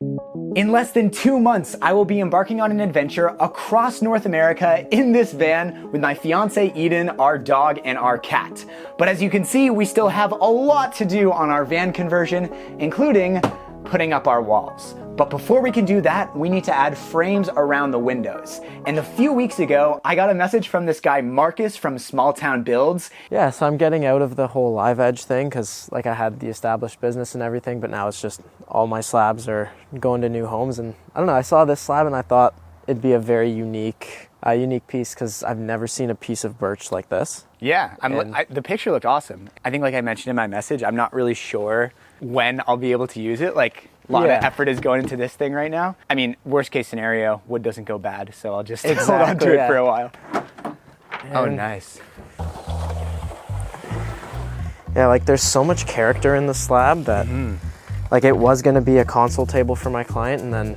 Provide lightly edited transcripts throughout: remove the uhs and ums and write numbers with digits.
In less than 2 months, I will be embarking on an adventure across North America in this van with my fiance Eden, our dog, and our cat. But as you can see, we still have a lot to do on our van conversion, including putting up our walls. But before we can do that, we need to add frames around the windows. And a few weeks ago, I got a message from this guy, Marcus from Small Town Builds. Yeah, so I'm getting out of the whole live edge thing because like I had the established business and everything, but now it's just all my slabs are going to new homes. And I don't know, I saw this slab and I thought it'd be a very unique piece because I've never seen a piece of birch like this. Yeah, the picture looked awesome. I think like I mentioned in my message, I'm not really sure when I'll be able to use it. Like, a lot of effort is going into this thing right now. I mean, worst case scenario, wood doesn't go bad, so I'll just hold on to it for a while. Oh, nice. Yeah, like there's so much character in the slab that like it was gonna be a console table for my client and then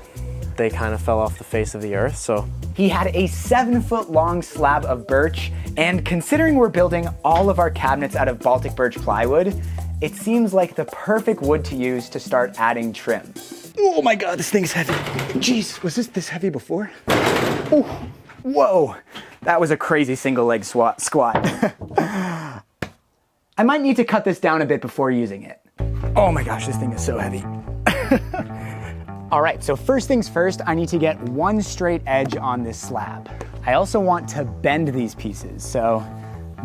they kind of fell off the face of the earth, so. He had a 7-foot long slab of birch, and considering we're building all of our cabinets out of Baltic birch plywood, it seems like the perfect wood to use to start adding trim. Oh my God, this thing's heavy. Jeez, was this heavy before? Ooh, whoa, that was a crazy single leg squat. I might need to cut this down a bit before using it. Oh my gosh, this thing is so heavy. All right, so first things first, I need to get one straight edge on this slab. I also want to bend these pieces, so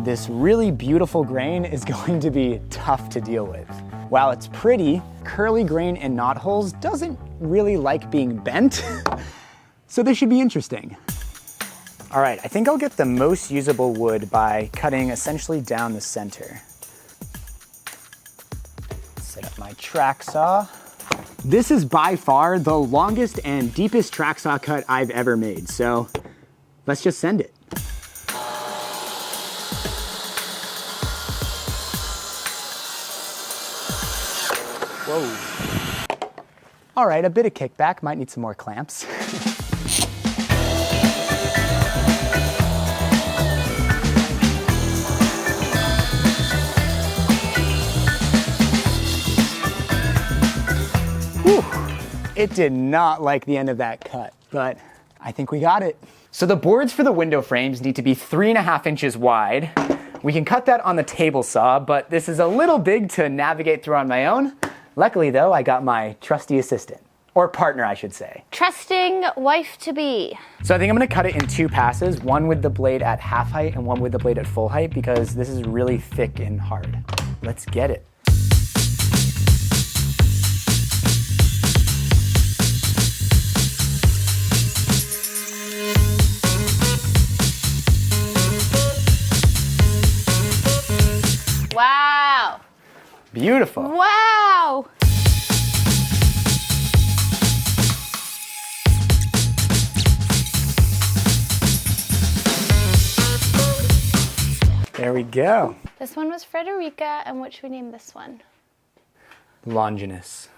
this really beautiful grain is going to be tough to deal with. While it's pretty, curly grain and knot holes doesn't really like being bent, so this should be interesting. All right, I think I'll get the most usable wood by cutting essentially down the center. Set up my track saw. This is by far the longest and deepest track saw cut I've ever made, so let's just send it. Whoa. All right, a bit of kickback, might need some more clamps. Whew. It did not like the end of that cut, but I think we got it. So the boards for the window frames need to be 3.5 inches wide. We can cut that on the table saw, but this is a little big to navigate through on my own. Luckily though, I got my trusty assistant, or partner I should say. Trusting wife-to-be. So I think I'm gonna cut it in 2 passes, one with the blade at half height and one with the blade at full height because this is really thick and hard. Let's get it. Wow. Beautiful. Wow. There we go. This one was Frederica, and what should we name this one? Longinus.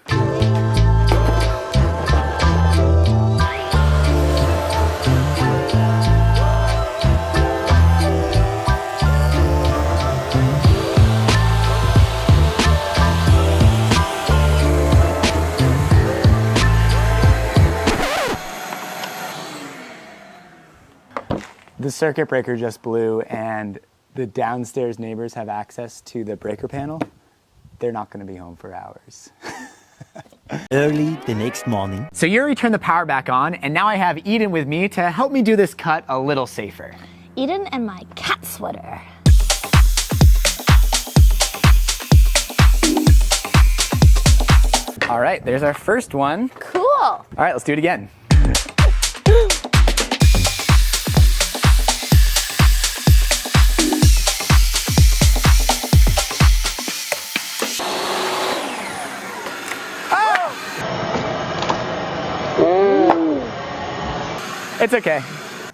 The circuit breaker just blew and the downstairs neighbors have access to the breaker panel. They're not going to be home for hours. Early the next morning. So Yuri turned the power back on and now I have Eden with me to help me do this cut a little safer. Eden and my cat sweater. All right, there's our first one. Cool. All right, let's do it again. It's okay.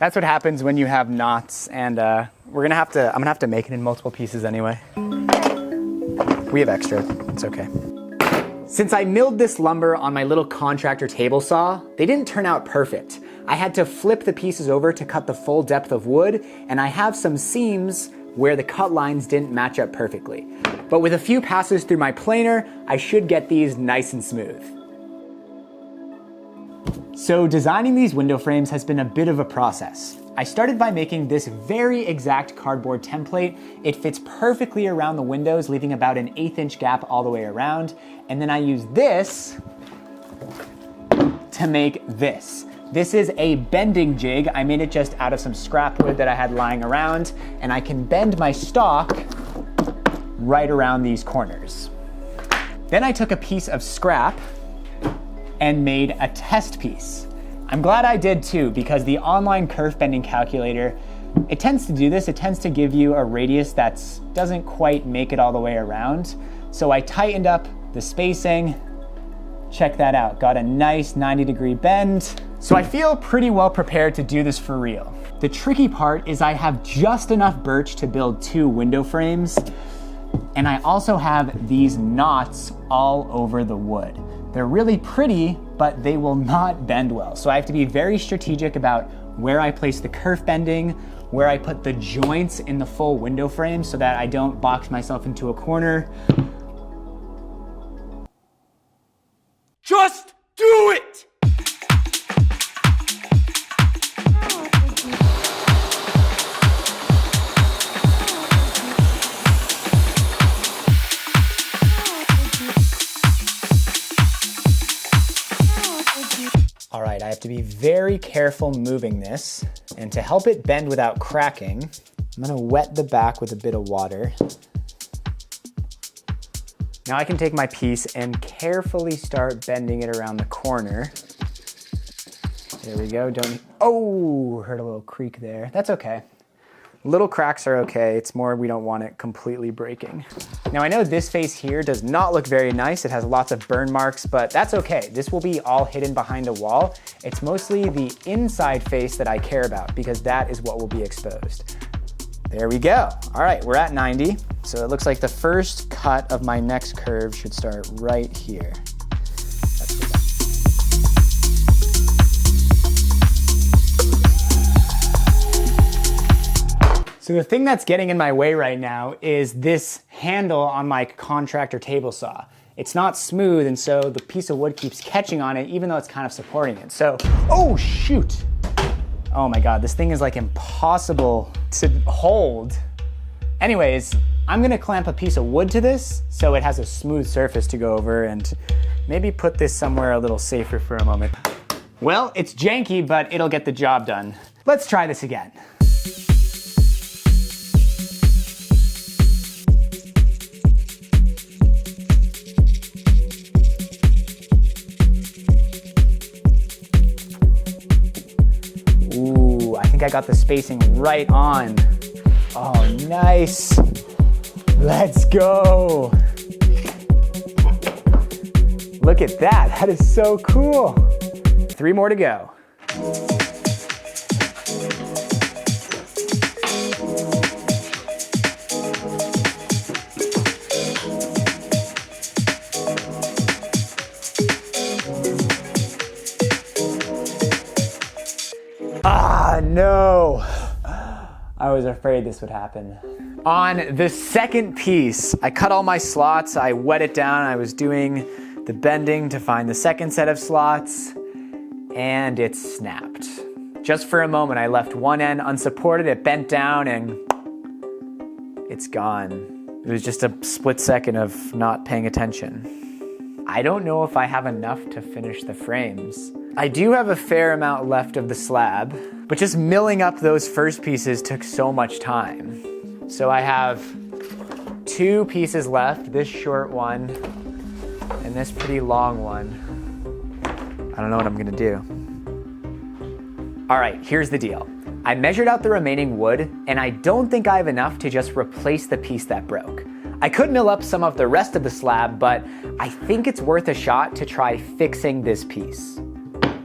That's what happens when you have knots, and I'm gonna have to make it in multiple pieces anyway. We have extra, it's okay. Since I milled this lumber on my little contractor table saw, they didn't turn out perfect. I had to flip the pieces over to cut the full depth of wood, and I have some seams where the cut lines didn't match up perfectly. But with a few passes through my planer, I should get these nice and smooth. So designing these window frames has been a bit of a process. I started by making this very exact cardboard template. It fits perfectly around the windows, leaving about an 1/8 inch gap all the way around. And then I used this to make this. This is a bending jig. I made it just out of some scrap wood that I had lying around, and I can bend my stock right around these corners. Then I took a piece of scrap and made a test piece. I'm glad I did too, because the online kerf bending calculator, it tends to do this. It tends to give you a radius that doesn't quite make it all the way around. So I tightened up the spacing. Check that out, got a nice 90-degree bend. So I feel pretty well prepared to do this for real. The tricky part is I have just enough birch to build 2 window frames, and I also have these knots all over the wood. They're really pretty, but they will not bend well. So I have to be very strategic about where I place the kerf bending, where I put the joints in the full window frame so that I don't box myself into a corner. Just do it! All right, I have to be very careful moving this, and to help it bend without cracking, I'm gonna wet the back with a bit of water. Now I can take my piece and carefully start bending it around the corner. There we go, oh, heard a little creak there. That's okay. Little cracks are okay, it's more we don't want it completely breaking. Now I know this face here does not look very nice. It has lots of burn marks, but that's okay. This will be all hidden behind a wall. It's mostly the inside face that I care about because that is what will be exposed. There we go. All right, we're at 90. So it looks like the first cut of my next curve should start right here. So the thing that's getting in my way right now is this handle on my contractor table saw. It's not smooth, and so the piece of wood keeps catching on it, even though it's kind of supporting it. So, oh shoot. Oh my God, this thing is like impossible to hold. Anyways, I'm gonna clamp a piece of wood to this so it has a smooth surface to go over, and maybe put this somewhere a little safer for a moment. Well, it's janky, but it'll get the job done. Let's try this again. I think I got the spacing right on. Oh, nice. Let's go. Look at that, that is so cool. 3 more to go. Ah, no. I was afraid this would happen. On the second piece, I cut all my slots, I wet it down, I was doing the bending to find the second set of slots, and it snapped. Just for a moment, I left one end unsupported, it bent down, and it's gone. It was just a split second of not paying attention. I don't know if I have enough to finish the frames. I do have a fair amount left of the slab, but just milling up those first pieces took so much time. So I have 2 pieces left, this short one and this pretty long one. I don't know what I'm gonna do. All right, here's the deal. I measured out the remaining wood, and I don't think I have enough to just replace the piece that broke. I could mill up some of the rest of the slab, but I think it's worth a shot to try fixing this piece.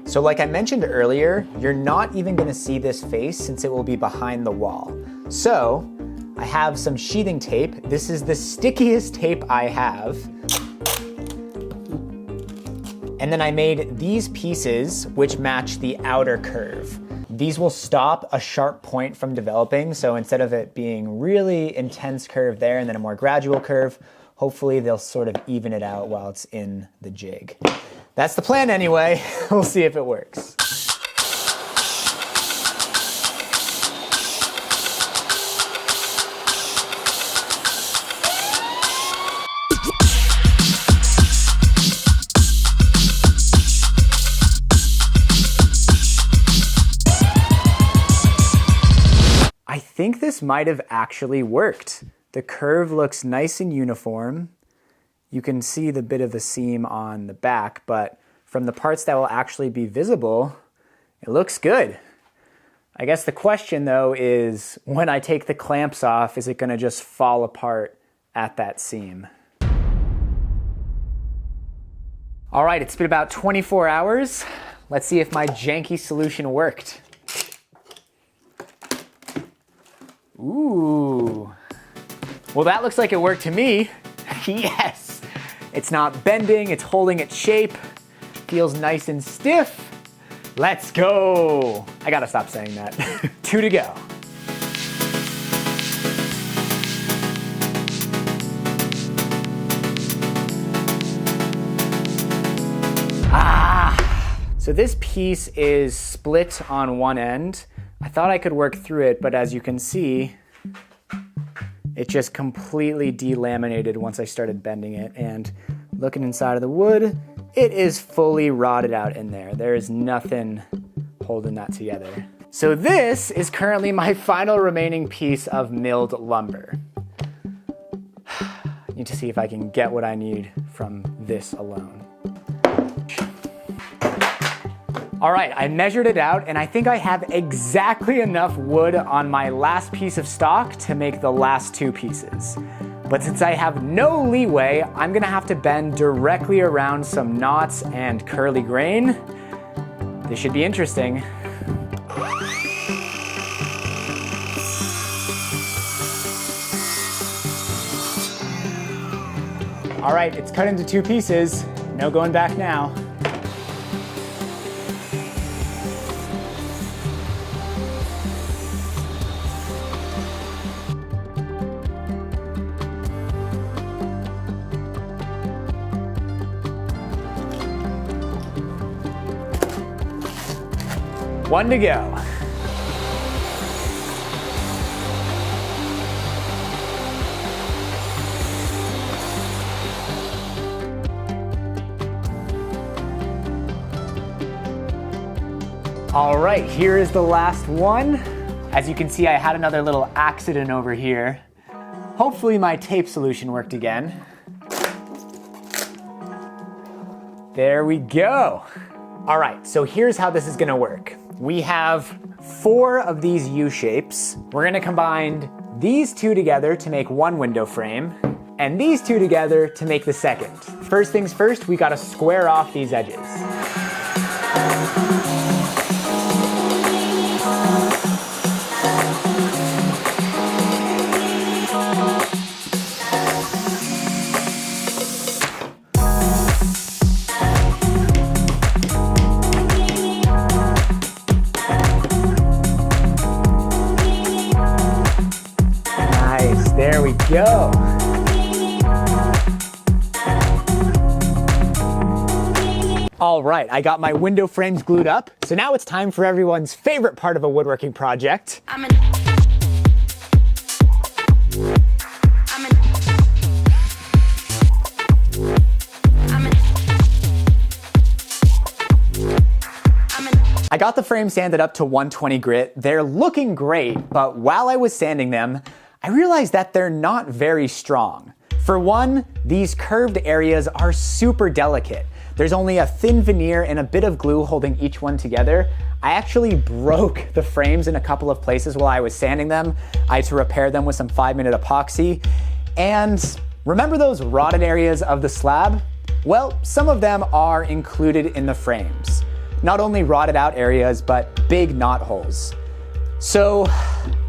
So like I mentioned earlier, you're not even gonna see this face since it will be behind the wall. So I have some sheathing tape. This is the stickiest tape I have. And then I made these pieces which match the outer curve. These will stop a sharp point from developing. So instead of it being really intense curve there and then a more gradual curve, hopefully they'll sort of even it out while it's in the jig. That's the plan anyway. We'll see if it works. I think this might have actually worked. The curve looks nice and uniform. You can see the bit of the seam on the back, but from the parts that will actually be visible, it looks good. I guess the question though is, when I take the clamps off, is it gonna just fall apart at that seam? All right, it's been about 24 hours. Let's see if my janky solution worked. Ooh. Well, that looks like it worked to me. Yes. It's not bending, it's holding its shape. Feels nice and stiff. Let's go. I gotta stop saying that. 2 to go. So this piece is split on one end. I thought I could work through it, but as you can see, it just completely delaminated once I started bending it. And looking inside of the wood, it is fully rotted out in there. There is nothing holding that together. So this is currently my final remaining piece of milled lumber. I need to see if I can get what I need from this alone. All right, I measured it out and I think I have exactly enough wood on my last piece of stock to make the last 2 pieces. But since I have no leeway, I'm gonna have to bend directly around some knots and curly grain. This should be interesting. All right, it's cut into 2 pieces. No going back now. One to go. All right, here is the last one. As you can see, I had another little accident over here. Hopefully my tape solution worked again. There we go. All right, so here's how this is gonna work. We have 4 of these U-shapes. We're gonna combine these 2 together to make one window frame, and these 2 together to make the second. First things first, we gotta square off these edges. There we go. All right, I got my window frames glued up. So now it's time for everyone's favorite part of a woodworking project. I got the frame sanded up to 120 grit. They're looking great, but while I was sanding them, I realized that they're not very strong. For one, these curved areas are super delicate. There's only a thin veneer and a bit of glue holding each one together. I actually broke the frames in a couple of places while I was sanding them. I had to repair them with some 5-minute epoxy. And remember those rotted areas of the slab? Well, some of them are included in the frames. Not only rotted out areas, but big knot holes. So,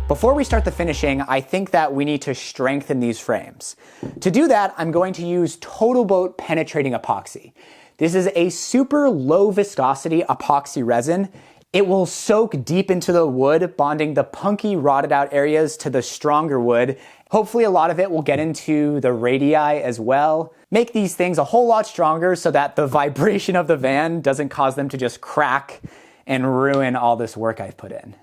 before we start the finishing, I think that we need to strengthen these frames. To do that, I'm going to use TotalBoat penetrating epoxy. This is a super low viscosity epoxy resin, It will soak deep into the wood, bonding the punky, rotted out areas to the stronger wood. Hopefully a lot of it will get into the radii as well. Make these things a whole lot stronger so that the vibration of the van doesn't cause them to just crack and ruin all this work I've put in.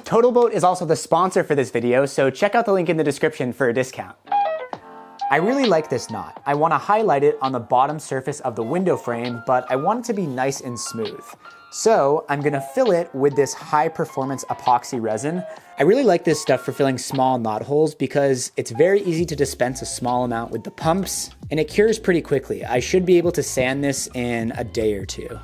TotalBoat is also the sponsor for this video, so check out the link in the description for a discount. I really like this knot. I want to highlight it on the bottom surface of the window frame, but I want it to be nice and smooth. So I'm gonna fill it with this high performance epoxy resin. I really like this stuff for filling small knot holes because it's very easy to dispense a small amount with the pumps, and it cures pretty quickly. I should be able to sand this in a day or two.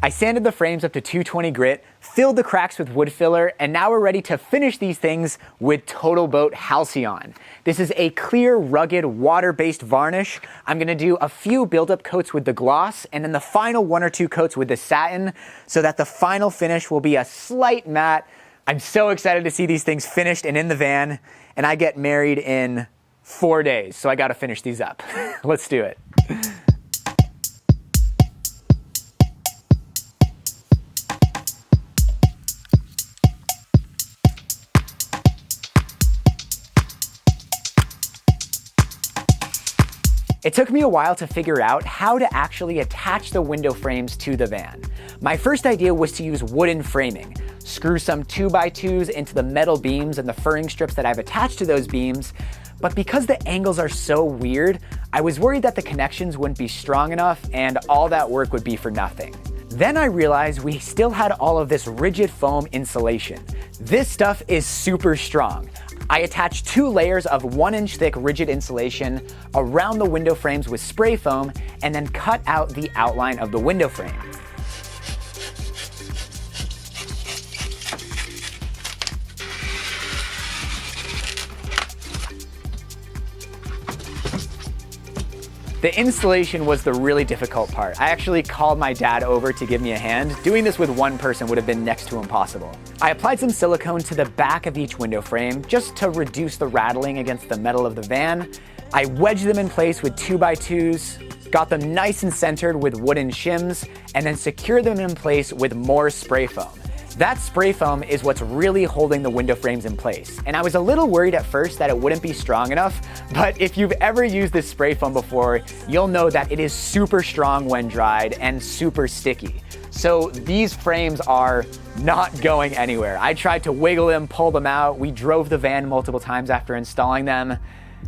I sanded the frames up to 220 grit, filled the cracks with wood filler, and now we're ready to finish these things with TotalBoat Halcyon. This is a clear, rugged, water-based varnish. I'm gonna do a few build-up coats with the gloss, and then the final 1 or 2 coats with the satin, so that the final finish will be a slight matte. I'm so excited to see these things finished and in the van, and I get married in 4 days, so I gotta finish these up. Let's do it. It took me a while to figure out how to actually attach the window frames to the van. My first idea was to use wooden framing, screw some 2x2s into the metal beams and the furring strips that I've attached to those beams, but because the angles are so weird, I was worried that the connections wouldn't be strong enough and all that work would be for nothing. Then I realized we still had all of this rigid foam insulation. This stuff is super strong. I attached 2 layers of 1-inch thick rigid insulation around the window frames with spray foam and then cut out the outline of the window frame. The installation was the really difficult part. I actually called my dad over to give me a hand. Doing this with one person would have been next to impossible. I applied some silicone to the back of each window frame just to reduce the rattling against the metal of the van. I wedged them in place with 2x2s, got them nice and centered with wooden shims, and then secured them in place with more spray foam. That spray foam is what's really holding the window frames in place. And I was a little worried at first that it wouldn't be strong enough, but if you've ever used this spray foam before, you'll know that it is super strong when dried and super sticky. So these frames are not going anywhere. I tried to wiggle them, pull them out. We drove the van multiple times after installing them.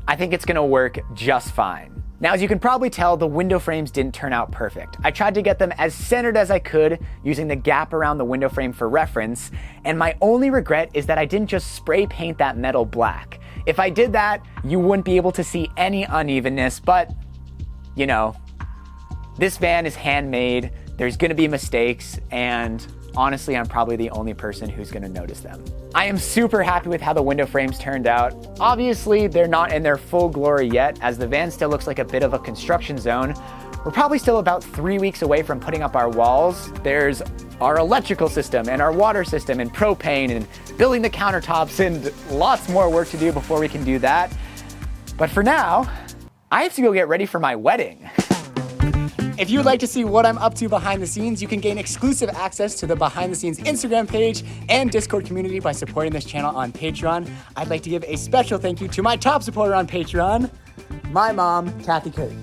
I think it's gonna work just fine. Now, as you can probably tell, the window frames didn't turn out perfect. I tried to get them as centered as I could using the gap around the window frame for reference, and my only regret is that I didn't just spray paint that metal black. If I did that, you wouldn't be able to see any unevenness, but, you know, this van is handmade, there's gonna be mistakes, and honestly, I'm probably the only person who's gonna notice them. I am super happy with how the window frames turned out. Obviously, they're not in their full glory yet, as the van still looks like a bit of a construction zone. We're probably still about 3 weeks away from putting up our walls. There's our electrical system and our water system and propane and building the countertops and lots more work to do before we can do that. But for now, I have to go get ready for my wedding. If you would like to see what I'm up to behind the scenes, you can gain exclusive access to the behind the scenes Instagram page and Discord community by supporting this channel on Patreon. I'd like to give a special thank you to my top supporter on Patreon, my mom, Kathy Curry.